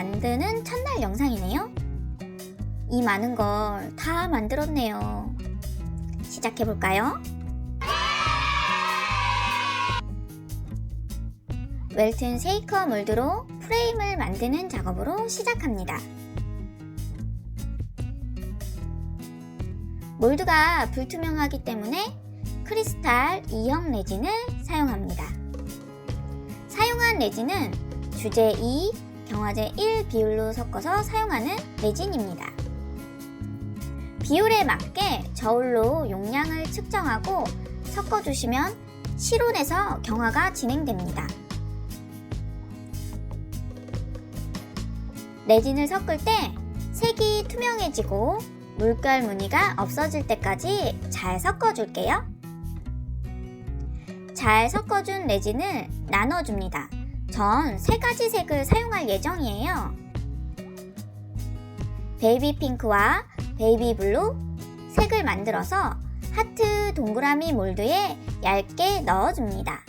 만드는 첫날 영상이네요. 이 많은 걸 다 만들었네요. 시작해볼까요? 웰튼 쉐이커 몰드로 프레임을 만드는 작업으로 시작합니다. 몰드가 불투명하기 때문에 크리스탈 2형 레진을 사용합니다. 사용한 레진은 주제 2, 경화제 1 비율로 섞어서 사용하는 레진입니다. 비율에 맞게 저울로 용량을 측정하고 섞어주시면 실온에서 경화가 진행됩니다. 레진을 섞을 때 색이 투명해지고 물결 무늬가 없어질 때까지 잘 섞어줄게요. 잘 섞어준 레진을 나눠줍니다. 전 3가지 색을 사용할 예정이에요. 베이비 핑크와 베이비 블루 색을 만들어서 하트 동그라미 몰드에 얇게 넣어줍니다.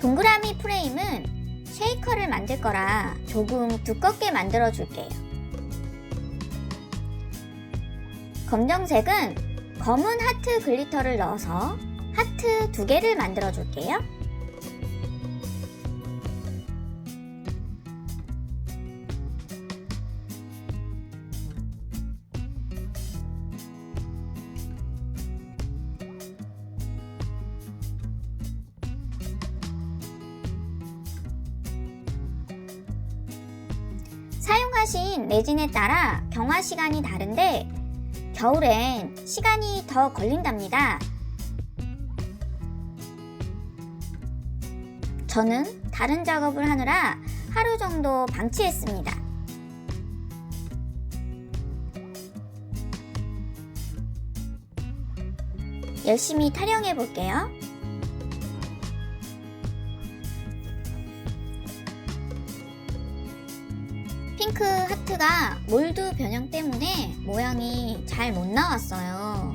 동그라미 프레임은 쉐이커를 만들 거라 조금 두껍게 만들어 줄게요. 검정색은 검은 하트 글리터를 넣어서 하트 2개를 만들어 줄게요. 사용하신 레진에 따라 경화 시간이 다른데 겨울엔 시간이 더 걸린답니다. 저는 다른 작업을 하느라 하루 정도 방치했습니다. 열심히 타령해 볼게요. 핑크 하트가 몰드 변형 때문에 모양이 잘 못 나왔어요.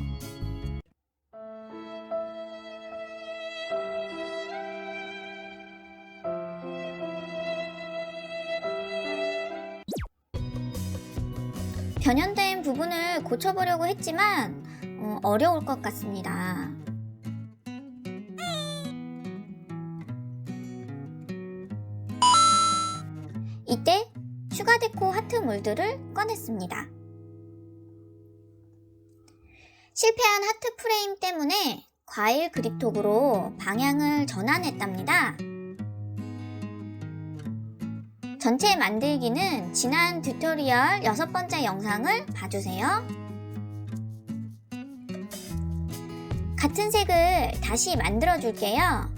변형된 부분을 고쳐보려고 했지만 어려울 것 같습니다. 이때 슈가 데코 하트 몰드를 꺼냈습니다. 실패한 하트 프레임 때문에 과일 그립톡으로 방향을 전환했답니다. 전체 만들기는 지난 튜토리얼 6번째 영상을 봐주세요. 같은 색을 다시 만들어 줄게요.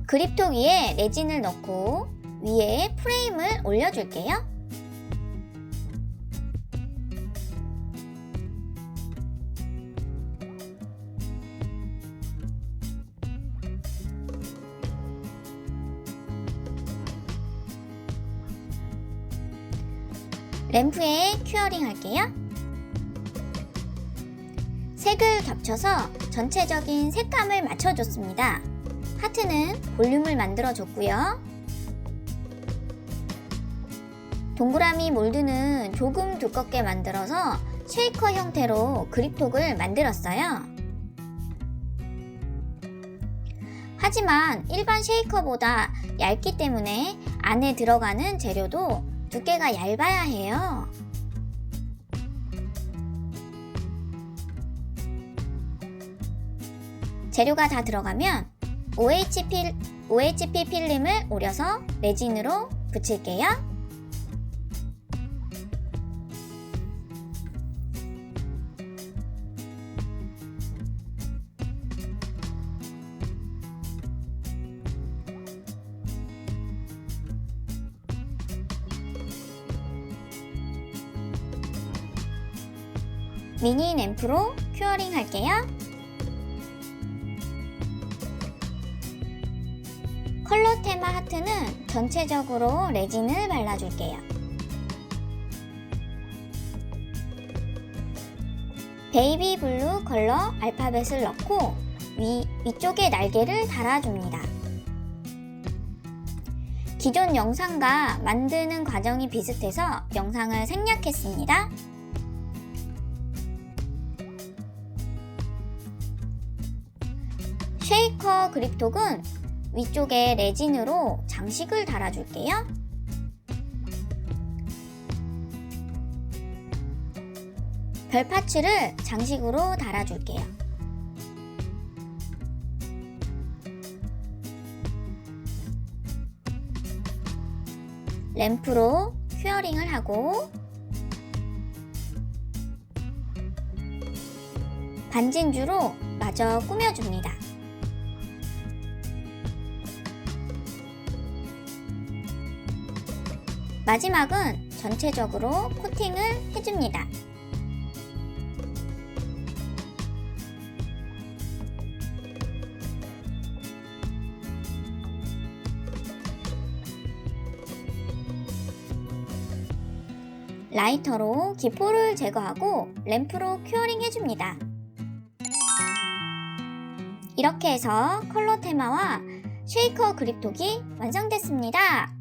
그립톡 위에 레진을 넣고 위에 프레임을 올려줄게요. 램프에 큐어링 할게요. 색을 겹쳐서 전체적인 색감을 맞춰줬습니다. 하트는 볼륨을 만들어줬고요. 동그라미 몰드는 조금 두껍게 만들어서 쉐이커 형태로 그립톡을 만들었어요. 하지만 일반 쉐이커보다 얇기 때문에 안에 들어가는 재료도 두께가 얇아야 해요. 재료가 다 들어가면 OHP 필름을 오려서 레진으로 붙일게요. 미니 램프로 큐어링 할게요. 컬러 테마 하트는 전체적으로 레진을 발라줄게요. 베이비 블루 컬러 알파벳을 넣고 위쪽에 날개를 달아줍니다. 기존 영상과 만드는 과정이 비슷해서 영상을 생략했습니다. 쉐이커 그립톡은 위쪽에 레진으로 장식을 달아줄게요. 별 파츠를 장식으로 달아줄게요. 램프로 큐어링을 하고 반진주로 마저 꾸며줍니다. 마지막은 전체적으로 코팅을 해줍니다. 라이터로 기포를 제거하고 램프로 큐어링 해줍니다. 이렇게 해서 컬러 테마와 쉐이커 그립톡이 완성됐습니다.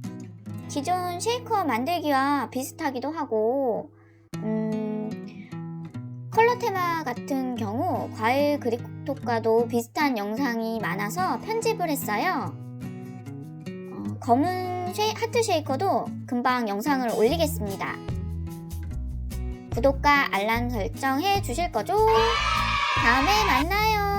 기존 쉐이커 만들기와 비슷하기도 하고 컬러 테마 같은 경우 과일 그립톡과도 비슷한 영상이 많아서 편집을 했어요. 검은 하트 쉐이커도 금방 영상을 올리겠습니다. 구독과 알람 설정 해주실 거죠? 다음에 만나요.